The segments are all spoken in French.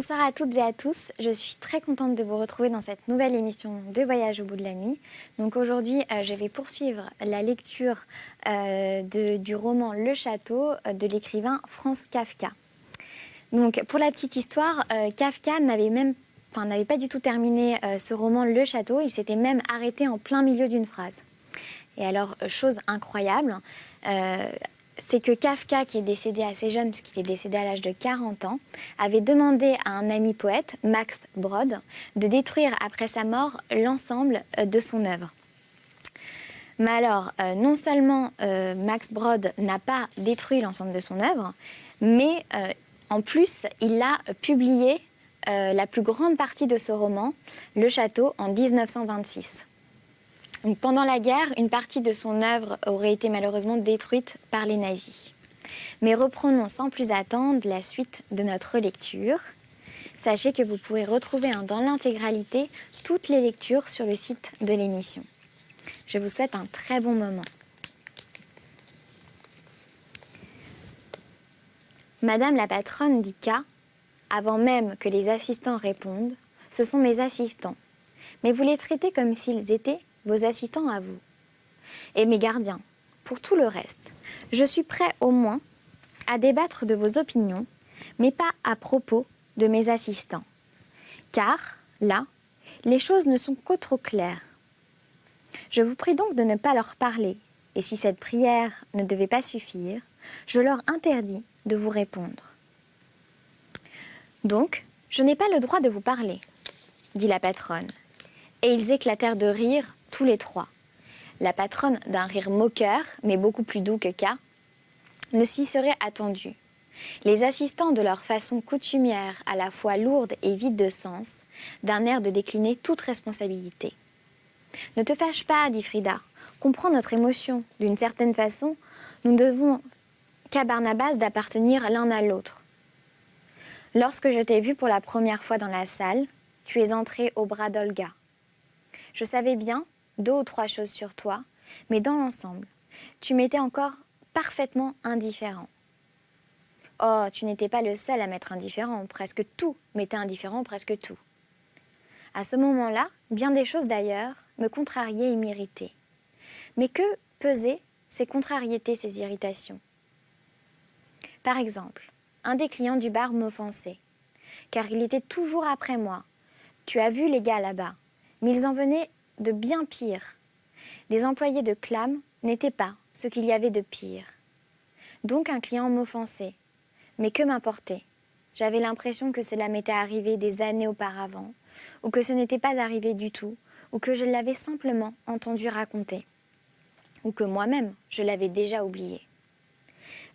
Bonsoir à toutes et à tous, je suis très contente de vous retrouver dans cette nouvelle émission de Voyage au bout de la nuit. Donc aujourd'hui, je vais poursuivre la lecture du roman Le Château de l'écrivain Franz Kafka. Donc pour la petite histoire, Kafka n'avait pas du tout terminé ce roman Le Château, il s'était même arrêté en plein milieu d'une phrase. Et alors, chose incroyable, c'est que Kafka, qui est décédé assez jeune, puisqu'il est décédé à l'âge de 40 ans, avait demandé à un ami poète, Max Brod, de détruire après sa mort l'ensemble de son œuvre. Mais alors, non seulement Max Brod n'a pas détruit l'ensemble de son œuvre, mais en plus, il a publié la plus grande partie de ce roman, Le Château, en 1926. Donc, pendant la guerre, une partie de son œuvre aurait été malheureusement détruite par les nazis. Mais reprenons sans plus attendre la suite de notre lecture. Sachez que vous pourrez retrouver dans l'intégralité toutes les lectures sur le site de l'émission. Je vous souhaite un très bon moment. Madame la patronne dit K, avant même que les assistants répondent, ce sont mes assistants. Mais vous les traitez comme s'ils étaient vos assistants à vous. Et mes gardiens, pour tout le reste, je suis prêt au moins à débattre de vos opinions, mais pas à propos de mes assistants. Car, là, les choses ne sont que trop claires. Je vous prie donc de ne pas leur parler, et si cette prière ne devait pas suffire, je leur interdis de vous répondre. Donc, je n'ai pas le droit de vous parler, dit la patronne. Et ils éclatèrent de rire, tous les trois. La patronne, d'un rire moqueur, mais beaucoup plus doux que K, ne s'y serait attendue. Les assistants, de leur façon coutumière, à la fois lourde et vide de sens, d'un air de décliner toute responsabilité. « Ne te fâche pas, dit Frida. Comprends notre émotion. D'une certaine façon, nous ne devons qu'à Barnabas d'appartenir l'un à l'autre. Lorsque je t'ai vu pour la première fois dans la salle, tu es entré au bras d'Olga. Je savais bien 2 ou 3 choses sur toi, mais dans l'ensemble, tu m'étais encore parfaitement indifférent. Oh, tu n'étais pas le seul à m'être indifférent, presque tout m'était indifférent, presque tout. À ce moment-là, bien des choses d'ailleurs me contrariaient et m'irritaient. Mais que pesaient ces contrariétés, ces irritations? Par exemple, un des clients du bar m'offensait, car il était toujours après moi. Tu as vu les gars là-bas, mais ils en venaient de bien pire. Des employés de Clam n'étaient pas ce qu'il y avait de pire. Donc un client m'offensait. Mais que m'importait? J'avais l'impression que cela m'était arrivé des années auparavant, ou que ce n'était pas arrivé du tout, ou que je l'avais simplement entendu raconter, ou que moi-même je l'avais déjà oublié.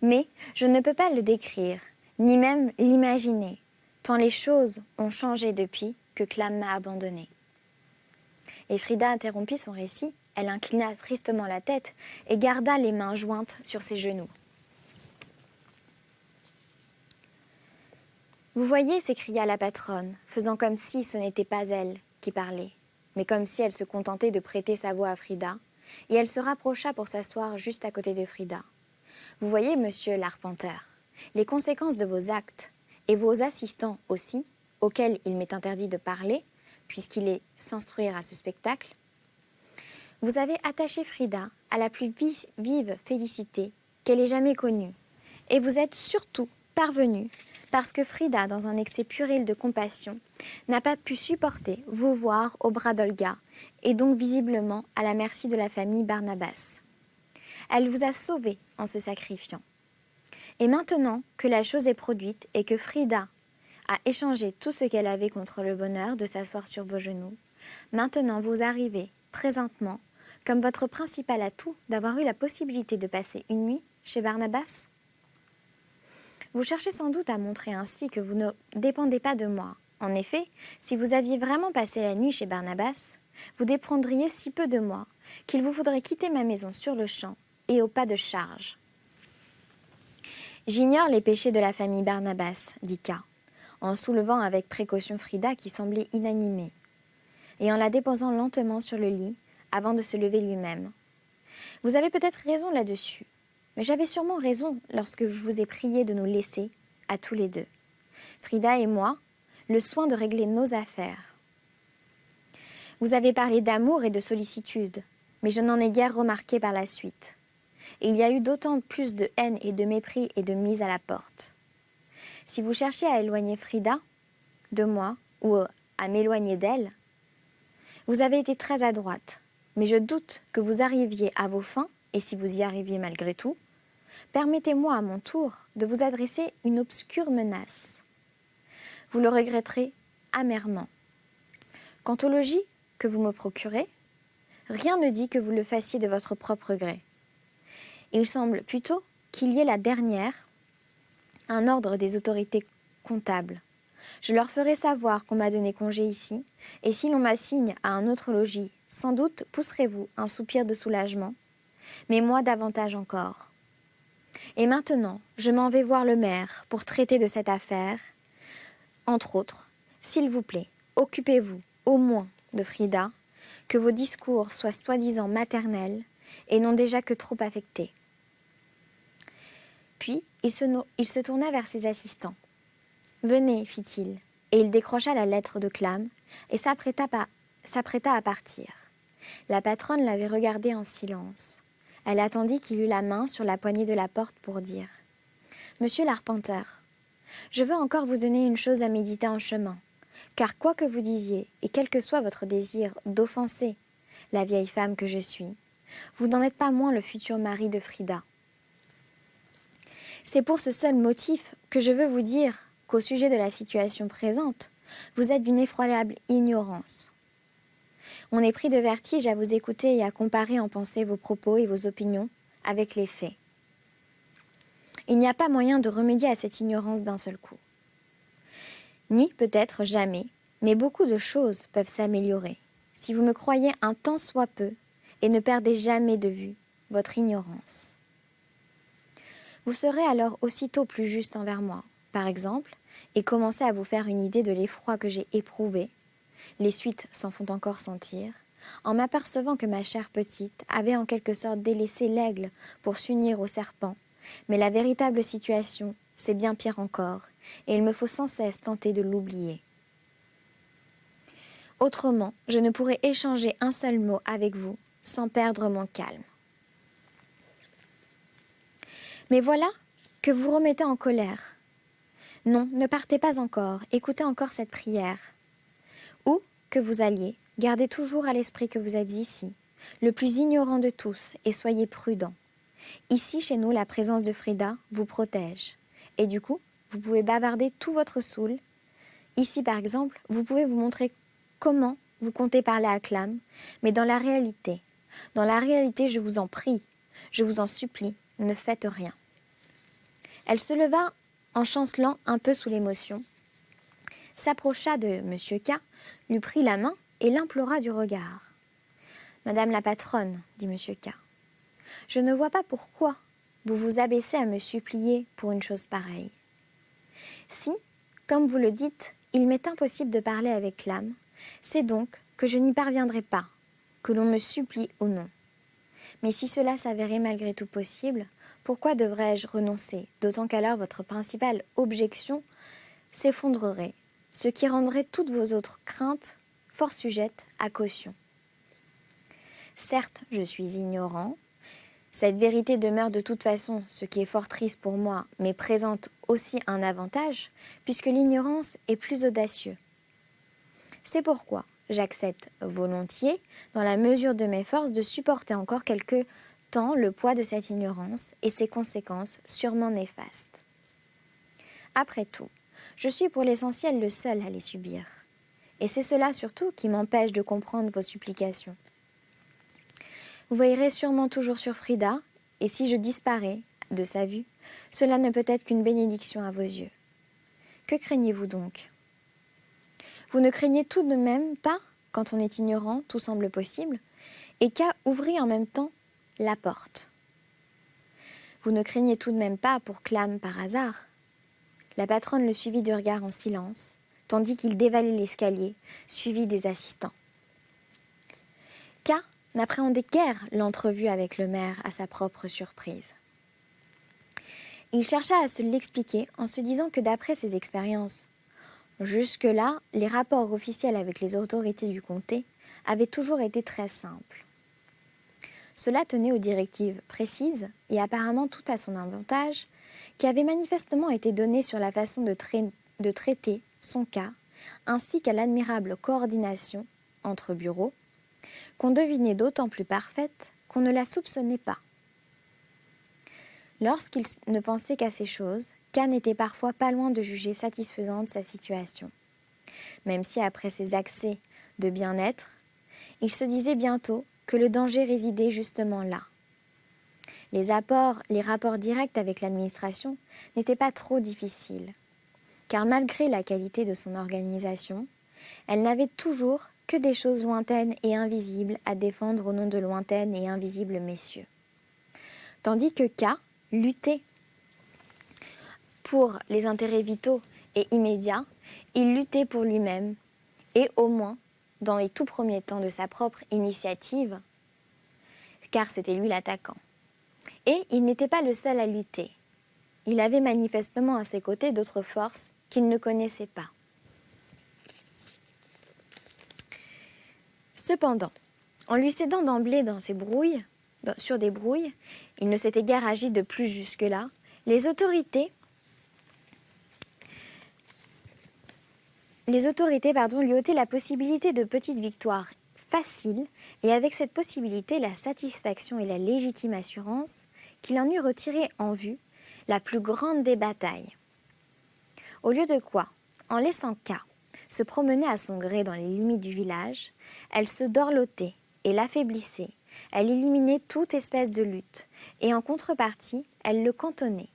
Mais je ne peux pas le décrire, ni même l'imaginer, tant les choses ont changé depuis que Clam m'a abandonnée. Et Frida interrompit son récit, elle inclina tristement la tête et garda les mains jointes sur ses genoux. « Vous voyez, s'écria la patronne, faisant comme si ce n'était pas elle qui parlait, mais comme si elle se contentait de prêter sa voix à Frida, et elle se rapprocha pour s'asseoir juste à côté de Frida. Vous voyez, monsieur l'arpenteur, les conséquences de vos actes, et vos assistants aussi, auxquels il m'est interdit de parler, puisqu'il est s'instruire à ce spectacle. Vous avez attaché Frida à la plus vive félicité qu'elle ait jamais connue, et vous êtes surtout parvenu parce que Frida, dans un excès puéril de compassion, n'a pas pu supporter vous voir au bras d'Olga, et donc visiblement à la merci de la famille Barnabas. Elle vous a sauvé en se sacrifiant. Et maintenant que la chose est produite et que Frida a échangé tout ce qu'elle avait contre le bonheur de s'asseoir sur vos genoux, maintenant vous arrivez, présentement, comme votre principal atout d'avoir eu la possibilité de passer une nuit chez Barnabas. Vous cherchez sans doute à montrer ainsi que vous ne dépendez pas de moi. En effet, si vous aviez vraiment passé la nuit chez Barnabas, vous dépendriez si peu de moi qu'il vous faudrait quitter ma maison sur le champ et au pas de charge. J'ignore les péchés de la famille Barnabas, dit K, en soulevant avec précaution Frida qui semblait inanimée, et en la déposant lentement sur le lit avant de se lever lui-même. Vous avez peut-être raison là-dessus, mais j'avais sûrement raison lorsque je vous ai prié de nous laisser, à tous les deux. Frida et moi, le soin de régler nos affaires. Vous avez parlé d'amour et de sollicitude, mais je n'en ai guère remarqué par la suite. Et il y a eu d'autant plus de haine et de mépris et de mise à la porte. Si vous cherchez à éloigner Frida de moi ou à m'éloigner d'elle, vous avez été très adroite, mais je doute que vous arriviez à vos fins, et si vous y arriviez malgré tout, permettez-moi à mon tour de vous adresser une obscure menace. Vous le regretterez amèrement. Quant au logis que vous me procurez, rien ne dit que vous le fassiez de votre propre gré. Il semble plutôt qu'il y ait la dernière, un ordre des autorités comptables. Je leur ferai savoir qu'on m'a donné congé ici, et si l'on m'assigne à un autre logis, sans doute pousserez-vous un soupir de soulagement, mais moi davantage encore. Et maintenant, je m'en vais voir le maire pour traiter de cette affaire. Entre autres, s'il vous plaît, occupez-vous au moins de Frida, que vos discours soient soi-disant maternels et non déjà que trop affectés. Puis, il se tourna vers ses assistants. « Venez, fit-il, et il décrocha la lettre de Clam et s'apprêta à partir. La patronne l'avait regardé en silence. Elle attendit qu'il eût la main sur la poignée de la porte pour dire « Monsieur l'arpenteur, je veux encore vous donner une chose à méditer en chemin, car quoi que vous disiez, et quel que soit votre désir d'offenser la vieille femme que je suis, vous n'en êtes pas moins le futur mari de Frida. C'est pour ce seul motif que je veux vous dire qu'au sujet de la situation présente, vous êtes d'une effroyable ignorance. On est pris de vertige à vous écouter et à comparer en pensée vos propos et vos opinions avec les faits. Il n'y a pas moyen de remédier à cette ignorance d'un seul coup. Ni peut-être jamais, mais beaucoup de choses peuvent s'améliorer, si vous me croyez un tant soit peu et ne perdez jamais de vue votre ignorance. Vous serez alors aussitôt plus juste envers moi, par exemple, et commencez à vous faire une idée de l'effroi que j'ai éprouvé. Les suites s'en font encore sentir, en m'apercevant que ma chère petite avait en quelque sorte délaissé l'aigle pour s'unir au serpent, mais la véritable situation, c'est bien pire encore, et il me faut sans cesse tenter de l'oublier. Autrement, je ne pourrais échanger un seul mot avec vous sans perdre mon calme. Mais voilà que vous remettez en colère. Non, ne partez pas encore, écoutez encore cette prière. Où que vous alliez, gardez toujours à l'esprit que vous êtes ici, le plus ignorant de tous, et soyez prudent. Ici, chez nous, la présence de Frida vous protège. Et du coup, vous pouvez bavarder tout votre saoul. Ici, par exemple, vous pouvez vous montrer comment vous comptez parler à Clam, mais dans la réalité, je vous en prie, je vous en supplie, ne faites rien. Elle se leva en chancelant un peu sous l'émotion, s'approcha de M. K, lui prit la main et l'implora du regard. « Madame la patronne, dit M. K, je ne vois pas pourquoi vous vous abaissez à me supplier pour une chose pareille. Si, comme vous le dites, il m'est impossible de parler avec Clam, c'est donc que je n'y parviendrai pas, que l'on me supplie ou non. Mais si cela s'avérait malgré tout possible, pourquoi devrais-je renoncer, d'autant qu'alors votre principale objection s'effondrerait, ce qui rendrait toutes vos autres craintes fort sujettes à caution. Certes, je suis ignorant. Cette vérité demeure de toute façon, ce qui est fort triste pour moi, mais présente aussi un avantage, puisque l'ignorance est plus audacieux. C'est pourquoi j'accepte volontiers, dans la mesure de mes forces, de supporter encore quelque temps le poids de cette ignorance et ses conséquences sûrement néfastes. Après tout, je suis pour l'essentiel le seul à les subir. Et c'est cela surtout qui m'empêche de comprendre vos supplications. Vous veillerez sûrement toujours sur Frida, et si je disparais de sa vue, cela ne peut être qu'une bénédiction à vos yeux. Que craignez-vous donc ? Vous ne craignez tout de même pas, quand on est ignorant, tout semble possible, et qu'à ouvrir en même temps la porte. Vous ne craignez tout de même pas pour Clam par hasard ? La patronne le suivit du regard en silence, tandis qu'il dévalait l'escalier, suivi des assistants. K n'appréhendait guère l'entrevue avec le maire à sa propre surprise. Il chercha à se l'expliquer en se disant que d'après ses expériences, Jusque-là, les rapports officiels avec les autorités du comté avaient toujours été très simples. Cela tenait aux directives précises et apparemment tout à son avantage, qui avaient manifestement été données sur la façon de traiter son cas, ainsi qu'à l'admirable coordination entre bureaux, qu'on devinait d'autant plus parfaite qu'on ne la soupçonnait pas. Lorsqu'il ne pensait qu'à ces choses, K n'était parfois pas loin de juger satisfaisante sa situation. Même si après ses accès de bien-être, il se disait bientôt que le danger résidait justement là. Les rapports directs avec l'administration n'étaient pas trop difficiles, car malgré la qualité de son organisation, elle n'avait toujours que des choses lointaines et invisibles à défendre au nom de lointaines et invisibles messieurs. Tandis que K luttait pour les intérêts vitaux et immédiats, il luttait pour lui-même et au moins, dans les tout premiers temps de sa propre initiative, car c'était lui l'attaquant. Et il n'était pas le seul à lutter. Il avait manifestement à ses côtés d'autres forces qu'il ne connaissait pas. Cependant, en lui cédant d'emblée sur des brouilles, il ne s'était guère agi de plus jusque-là, les autorités lui ôtaient la possibilité de petites victoires faciles et avec cette possibilité la satisfaction et la légitime assurance qu'il en eût retiré en vue la plus grande des batailles. Au lieu de quoi, en laissant K se promener à son gré dans les limites du village, elle se dorlotait et l'affaiblissait, elle éliminait toute espèce de lutte et en contrepartie, elle le cantonnait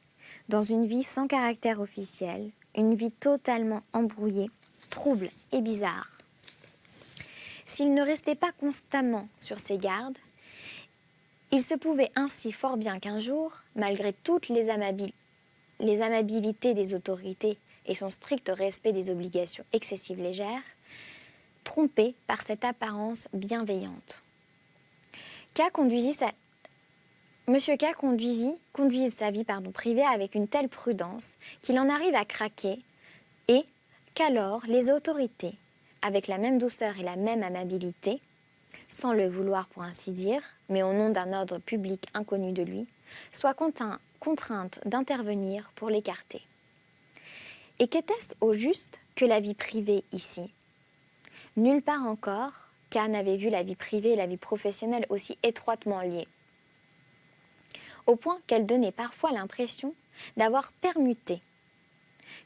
dans une vie sans caractère officiel, une vie totalement embrouillée, trouble et bizarre. S'il ne restait pas constamment sur ses gardes, il se pouvait ainsi fort bien qu'un jour, malgré toutes les amabilités des autorités et son strict respect des obligations excessives légères, trompé par cette apparence bienveillante. Monsieur K conduisit sa vie privée avec une telle prudence qu'il en arrive à craquer et qu'alors les autorités, avec la même douceur et la même amabilité, sans le vouloir pour ainsi dire, mais au nom d'un ordre public inconnu de lui, soient contraintes d'intervenir pour l'écarter. Et qu'était-ce au juste que la vie privée ici ? Nulle part encore, K n'avait vu la vie privée et la vie professionnelle aussi étroitement liées, au point qu'elle donnait parfois l'impression d'avoir permuté.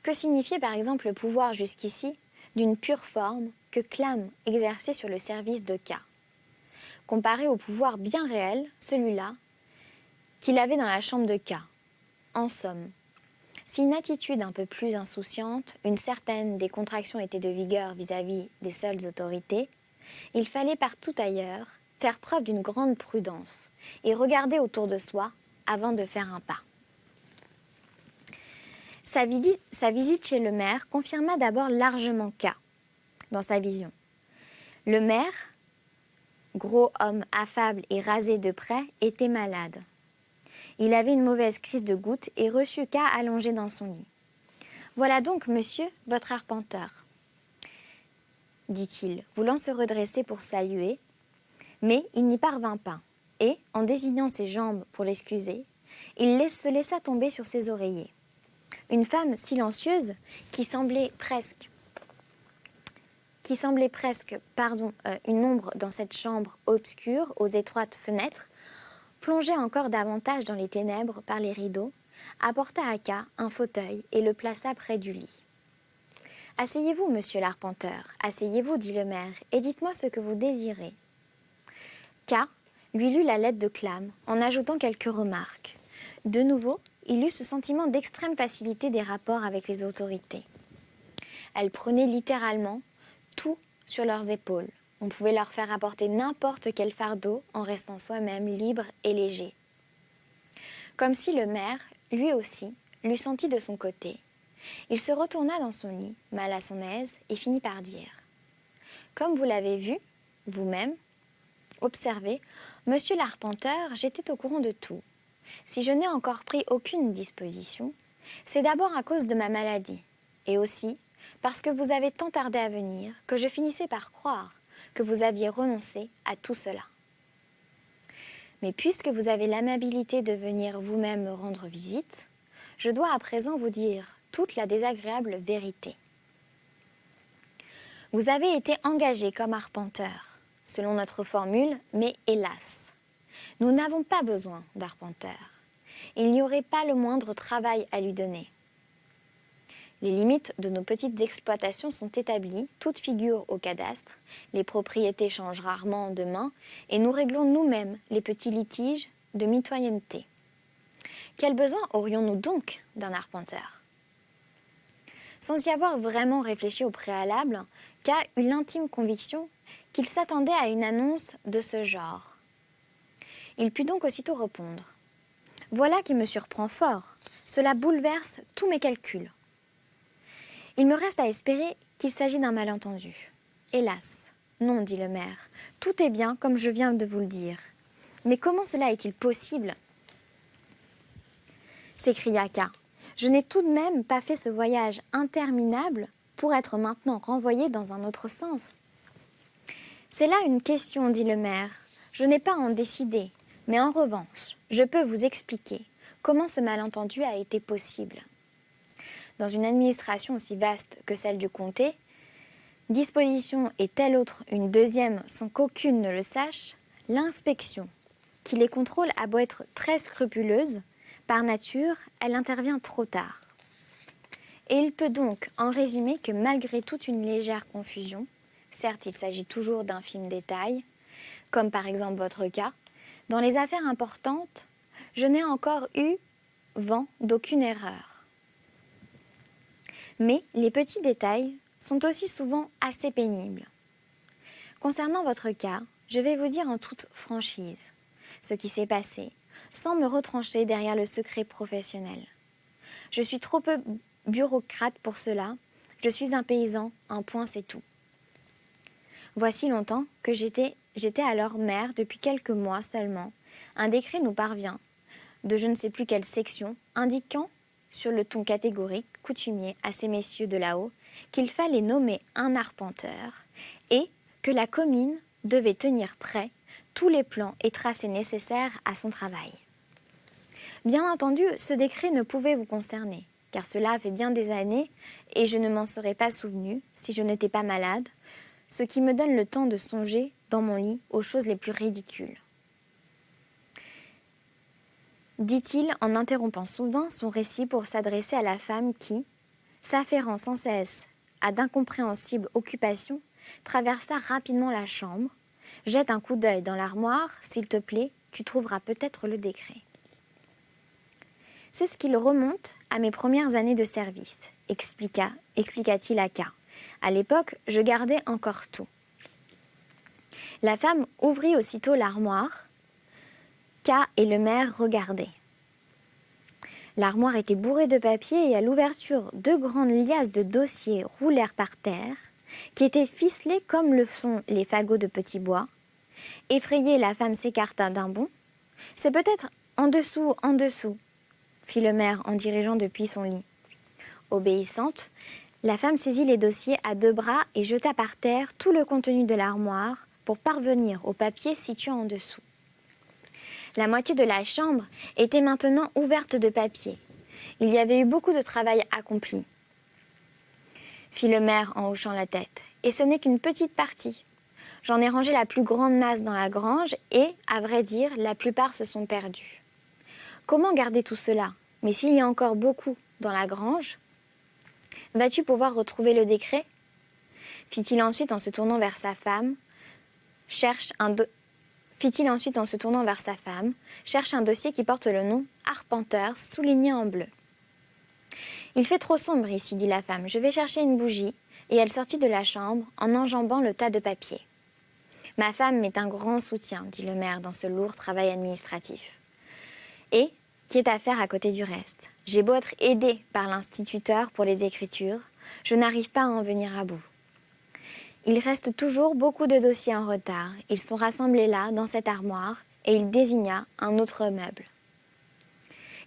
Que signifiait par exemple le pouvoir jusqu'ici d'une pure forme que Clam exerçait sur le service de K, comparé au pouvoir bien réel, celui-là, qu'il avait dans la chambre de K. En somme, si une attitude un peu plus insouciante, une certaine décontraction était de vigueur vis-à-vis des seules autorités, il fallait partout ailleurs faire preuve d'une grande prudence et regarder autour de soi avant de faire un pas. Sa visite chez le maire confirma d'abord largement K dans sa vision. Le maire, gros homme affable et rasé de près, était malade. Il avait une mauvaise crise de goutte et reçut K allongé dans son lit. « Voilà donc, monsieur, votre arpenteur, » dit-il, voulant se redresser pour saluer, mais il n'y parvint pas, et, en désignant ses jambes pour l'excuser, il se laissa tomber sur ses oreillers. Une femme silencieuse, qui semblait presque une ombre dans cette chambre obscure aux étroites fenêtres, plongeait encore davantage dans les ténèbres par les rideaux, apporta à K un fauteuil et le plaça près du lit. « Asseyez-vous, monsieur l'arpenteur, asseyez-vous, dit le maire, et dites-moi ce que vous désirez. » K lui lut la lettre de Clam en ajoutant quelques remarques. De nouveau, il eut ce sentiment d'extrême facilité des rapports avec les autorités. Elles prenaient littéralement tout sur leurs épaules. On pouvait leur faire apporter n'importe quel fardeau en restant soi-même libre et léger. Comme si le maire, lui aussi, l'eût senti de son côté. Il se retourna dans son lit, mal à son aise, et finit par dire « Comme vous l'avez vu, vous-même, observez, monsieur l'arpenteur, j'étais au courant de tout. Si je n'ai encore pris aucune disposition, c'est d'abord à cause de ma maladie, et aussi parce que vous avez tant tardé à venir que je finissais par croire que vous aviez renoncé à tout cela. Mais puisque vous avez l'amabilité de venir vous-même me rendre visite, je dois à présent vous dire toute la désagréable vérité. Vous avez été engagé comme arpenteur, selon notre formule, mais hélas, nous n'avons pas besoin d'arpenteur. Il n'y aurait pas le moindre travail à lui donner. Les limites de nos petites exploitations sont établies, toutes figurent au cadastre, les propriétés changent rarement de main et nous réglons nous-mêmes les petits litiges de mitoyenneté. Quel besoin aurions-nous donc d'un arpenteur ? Sans y avoir vraiment réfléchi au préalable, K eut l'intime conviction qu'il s'attendait à une annonce de ce genre. Il put donc aussitôt répondre. « Voilà qui me surprend fort. Cela bouleverse tous mes calculs. Il me reste à espérer qu'il s'agit d'un malentendu. » « Hélas, non, dit le maire. Tout est bien comme je viens de vous le dire. Mais comment cela est-il possible ?» s'écria K. « Je n'ai tout de même pas fait ce voyage interminable pour être maintenant renvoyé dans un autre sens. »« C'est là une question, dit le maire. Je n'ai pas à en décider, mais en revanche, je peux vous expliquer comment ce malentendu a été possible. Dans une administration aussi vaste que celle du comté, disposition et telle autre une deuxième sans qu'aucune ne le sache, l'inspection, qui les contrôle a beau être très scrupuleuse, par nature, elle intervient trop tard. Et il peut donc en résumer que malgré toute une légère confusion, certes il s'agit toujours d'infimes détails, comme par exemple votre cas, dans les affaires importantes, je n'ai encore eu vent d'aucune erreur. Mais les petits détails sont aussi souvent assez pénibles. Concernant votre cas, je vais vous dire en toute franchise ce qui s'est passé, sans me retrancher derrière le secret professionnel. Je suis trop peu bureaucrate pour cela, je suis un paysan, un point c'est tout. Voici longtemps que j'étais alors maire depuis quelques mois seulement. Un décret nous parvient, de je ne sais plus quelle section, indiquant sur le ton catégorique, coutumier à ces messieurs de là-haut, qu'il fallait nommer un arpenteur et que la commune devait tenir prêt tous les plans et tracés nécessaires à son travail. Bien entendu, ce décret ne pouvait vous concerner, car cela fait bien des années et je ne m'en serais pas souvenu si je n'étais pas malade, ce qui me donne le temps de songer dans mon lit aux choses les plus ridicules. Dit-il en interrompant soudain son récit pour s'adresser à la femme qui, s'affairant sans cesse à d'incompréhensibles occupations, traversa rapidement la chambre. « Jette un coup d'œil dans l'armoire, s'il te plaît, tu trouveras peut-être le décret. » C'est ce qu'il remonte à mes premières années de service, expliqua-t-il à K. À l'époque, je gardais encore tout. La femme ouvrit aussitôt l'armoire. K et le maire regardaient. L'armoire était bourrée de papier et à l'ouverture, 2 grandes liasses de dossiers roulèrent par terre, qui étaient ficelés comme le sont les fagots de petit bois. Effrayée, la femme s'écarta d'un bond. « C'est peut-être en dessous, fit le maire en dirigeant depuis son lit. Obéissante, la femme saisit les dossiers à 2 bras et jeta par terre tout le contenu de l'armoire pour parvenir au papier situé en dessous. La moitié de la chambre était maintenant ouverte de papier. Il y avait eu beaucoup de travail accompli, fit le maire en hochant la tête. Et ce n'est qu'une petite partie. J'en ai rangé la plus grande masse dans la grange et, à vrai dire, la plupart se sont perdus. Comment garder tout cela? Mais s'il y a encore beaucoup dans la grange, vas-tu pouvoir retrouver le décret? Fit-il ensuite en se tournant vers sa femme. Cherche un dossier qui porte le nom « Arpenteur » souligné en bleu. « Il fait trop sombre ici, dit la femme. Je vais chercher une bougie. » Et elle sortit de la chambre en enjambant le tas de papier. « Ma femme m'est un grand soutien, dit le maire dans ce lourd travail administratif. Et qui est à faire à côté du reste. J'ai beau être aidé par l'instituteur pour les écritures, je n'arrive pas à en venir à bout. Il reste toujours beaucoup de dossiers en retard. Ils sont rassemblés là, dans cette armoire, et il désigna un autre meuble.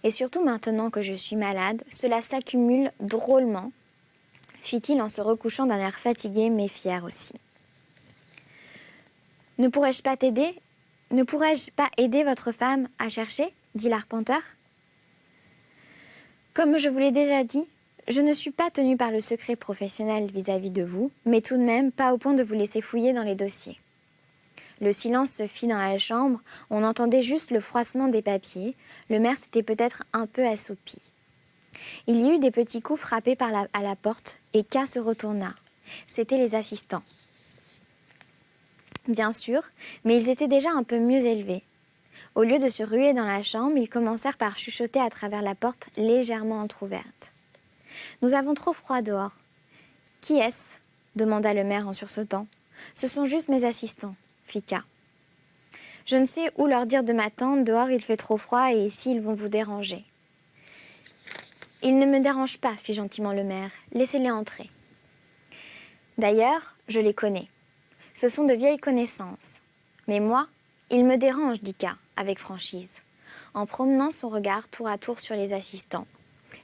Et surtout maintenant que je suis malade, cela s'accumule drôlement. fit-il en se recouchant d'un air fatigué mais fier aussi. « Ne pourrais-je pas t'aider ? Ne pourrais-je pas aider votre femme à chercher ?» dit l'arpenteur. « Comme je vous l'ai déjà dit, je ne suis pas tenu par le secret professionnel vis-à-vis de vous, mais tout de même pas au point de vous laisser fouiller dans les dossiers. » Le silence se fit dans la chambre, on entendait juste le froissement des papiers, le maire s'était peut-être un peu assoupi. Il y eut des petits coups frappés à la porte et K se retourna. C'étaient les assistants. Bien sûr, mais ils étaient déjà un peu mieux élevés. Au lieu de se ruer dans la chambre, ils commencèrent par chuchoter à travers la porte légèrement entr'ouverte. « Nous avons trop froid dehors. »« Qui est-ce » demanda le maire en sursautant. « Ce sont juste mes assistants, » fit K. « Je ne sais où leur dire de m'attendre, dehors il fait trop froid et ici ils vont vous déranger. »« Ils ne me dérangent pas, » fit gentiment le maire. « Laissez-les entrer. »« D'ailleurs, je les connais. Ce sont de vieilles connaissances. Mais moi, ils me dérangent, dit K, avec franchise, en promenant son regard tour à tour sur les assistants,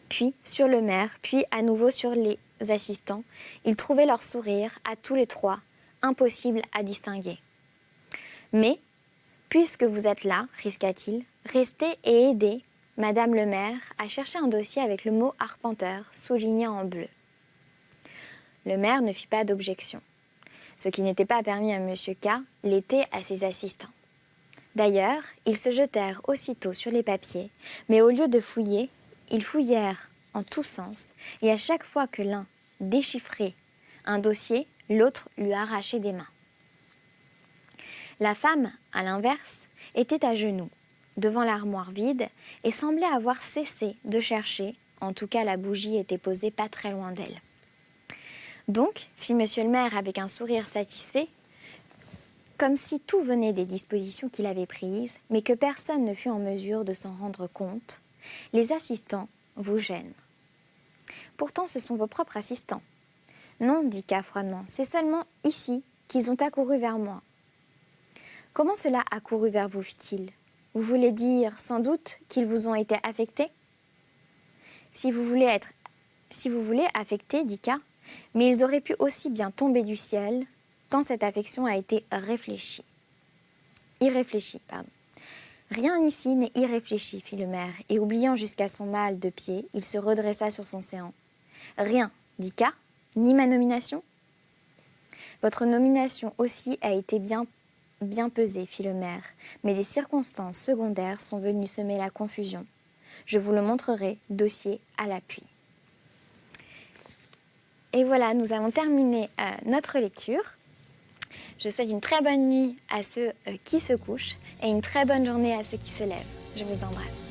puis sur le maire, puis à nouveau sur les assistants. Il trouvait leur sourire, à tous les trois, impossible à distinguer. « Mais, puisque vous êtes là, risqua-t-il, restez et aidez Madame le maire à chercher un dossier avec le mot arpenteur souligné en bleu. » Le maire ne fit pas d'objection. Ce qui n'était pas permis à M. K l'était à ses assistants. D'ailleurs, ils se jetèrent aussitôt sur les papiers, mais au lieu de fouiller, ils fouillèrent en tous sens, et à chaque fois que l'un déchiffrait un dossier, l'autre lui arrachait des mains. La femme, à l'inverse, était à genoux, devant l'armoire vide, et semblait avoir cessé de chercher, en tout cas la bougie était posée pas très loin d'elle. « Donc, fit monsieur le maire avec un sourire satisfait, comme si tout venait des dispositions qu'il avait prises, mais que personne ne fut en mesure de s'en rendre compte, les assistants vous gênent. Pourtant, ce sont vos propres assistants. Non, dit K froidement, c'est seulement ici qu'ils ont accouru vers moi. Comment cela accouru vers vous, fit-il? Vous voulez dire, sans doute, qu'ils vous ont été affectés? Si vous voulez affecter, dit K, mais ils auraient pu aussi bien tomber du ciel, tant cette affection a été irréfléchie. Rien ici n'est irréfléchi, fit le maire, et oubliant jusqu'à son mal de pied, il se redressa sur son séant. Rien, dit K, ni ma nomination? Votre nomination aussi a été bien pesée, fit le maire, mais des circonstances secondaires sont venues semer la confusion. Je vous le montrerai, dossier à l'appui. Et voilà, nous avons terminé notre lecture. Je souhaite une très bonne nuit à ceux qui se couchent et une très bonne journée à ceux qui se lèvent. Je vous embrasse.